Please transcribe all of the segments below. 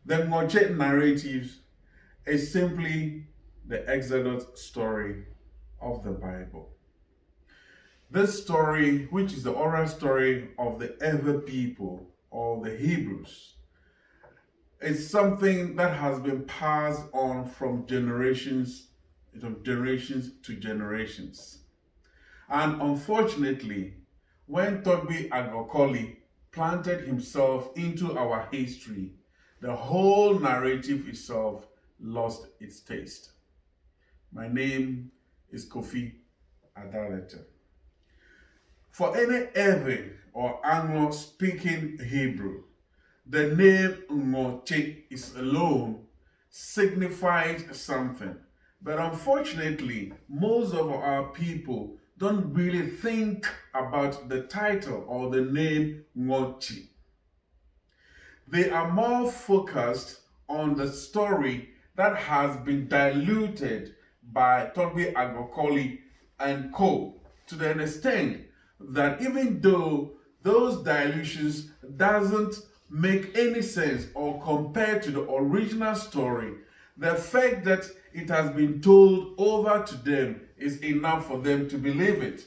The Notsi narratives is simply the Exodus story of the Bible. This story, which is the oral story of the ERVERH people or the Hebrews, is something that has been passed on from generations to generations. And unfortunately, when Togbi Agokoli planted himself into our history, the whole narrative itself lost its taste. My name is Kofi Adalete. For any ERVEH or Anglo speaking Hebrew, the name Notsi is alone signifies something. But unfortunately, most of our people don't really think about the title or the name Notsi. They are more focused on the story that has been diluted by Togbi Agokoli and co. to the extent that even though those dilutions doesn't make any sense or compare to the original story, the fact that it has been told over to them is enough for them to believe it.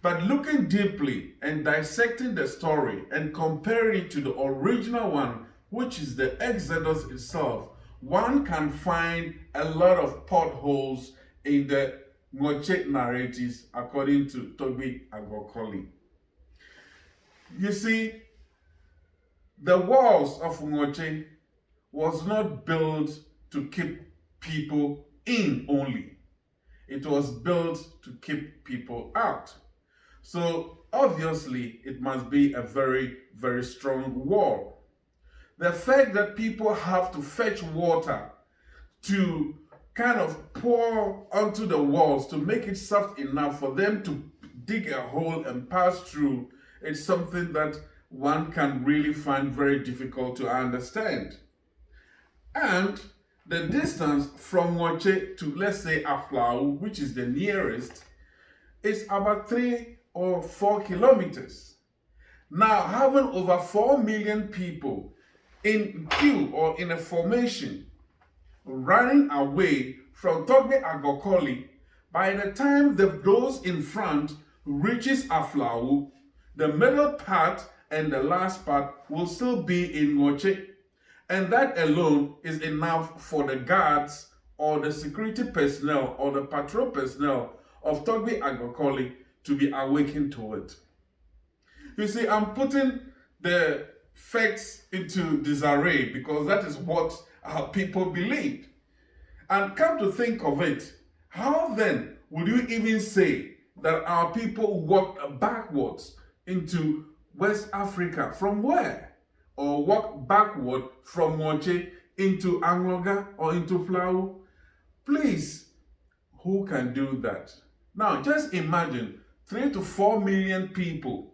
But looking deeply and dissecting the story and comparing it to the original one, which is the Exodus itself, one can find a lot of potholes in the Notsi narratives according to Togbi Agokoli. You see, the walls of Notsi was not built to keep people in only. It was built to keep people out. So obviously, it must be a very, very strong wall. The fact that people have to fetch water to kind of pour onto the walls to make it soft enough for them to dig a hole and pass through is something that one can really find very difficult to understand. And the distance from Notsi to, let's say, Aflau, which is the nearest, is about 3 or 4 kilometers. Now, having over 4 million people in queue or in a formation running away from Togbi Agokoli, by the time those in front reaches Aflau, the middle part and the last part will still be in Notsi. And that alone is enough for the guards or the security personnel or the patrol personnel of Togbi Agokoli to be awakened to it. You see, I'm putting the facts into disarray because that is what our people believed. And come to think of it, how then would you even say that our people walked backwards into West Africa? From where? Or walk backward from Notsi into Angloga or into Flau? Please, who can do that? Now, just imagine 3 to 4 million people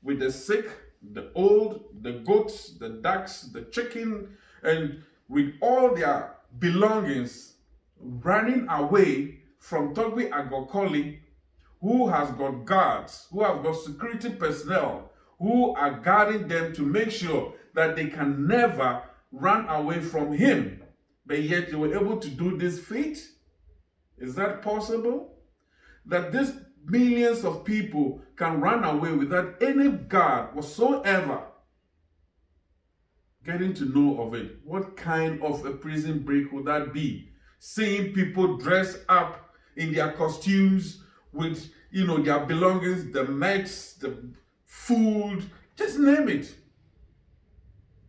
with the sick, the old, the goats, the ducks, the chicken, and with all their belongings running away from Togbi Agokoli, who has got guards, who have got security personnel, who are guarding them to make sure that they can never run away from him. But yet they were able to do this feat? Is that possible? That these millions of people can run away without any guard whatsoever getting to know of it? What kind of a prison break would that be? Seeing people dress up in their costumes with, their belongings, the mats, the food, just name it.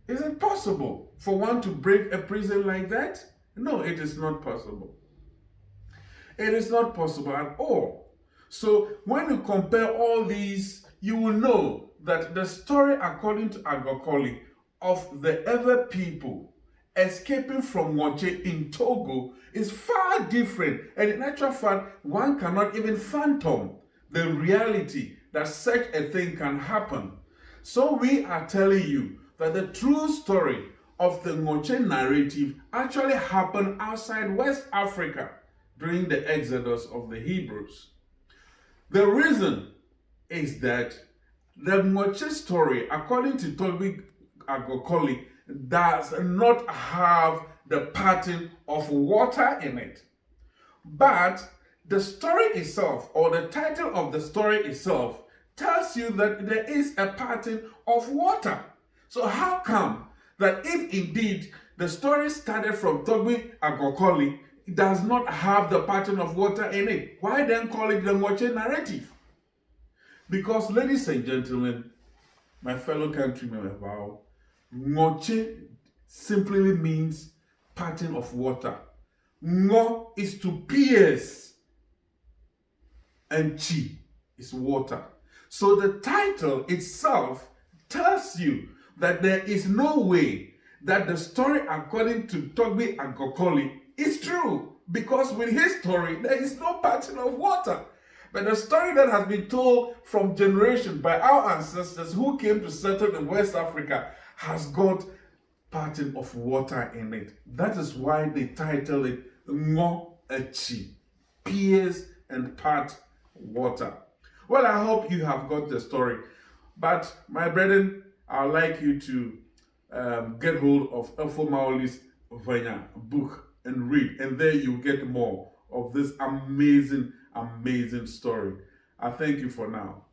Is it possible for one to break a prison like that? No, it is not possible. It is not possible at all. So when you compare all these, you will know that the story according to Agokoli of the ERVEH people escaping from Notsi in Togo is far different. And in actual fact, one cannot even fathom the reality that such a thing can happen. So we are telling you that the true story of the Notsi narrative actually happened outside West Africa during the Exodus of the Hebrews. The reason is that the Notsi story, according to Togbi Agokoli does not have the pattern of water in it. But the story itself, or the title of the story itself, tells you that there is a pattern of water. So how come that if indeed the story started from Togbi Agokoli, it does not have the pattern of water in it? Why then call it the Notsi narrative? Because, ladies and gentlemen, my fellow countrymen, Notsi simply means pattern of water. Ngo is to pierce, and Chi is water. So the title itself tells you that there is no way that the story according to Togbi Agokoli is true, because with his story there is no pattern of water. But the story that has been told from generation by our ancestors who came to settle in West Africa has got pattern of water in it. That is why they title it Ngo Echi, pierce and part water. Well, I hope you have got the story. But my brethren, I'd like you to get hold of ERVERH Maoli's Vanya book and read, and there you get more of this amazing story. I thank you for now.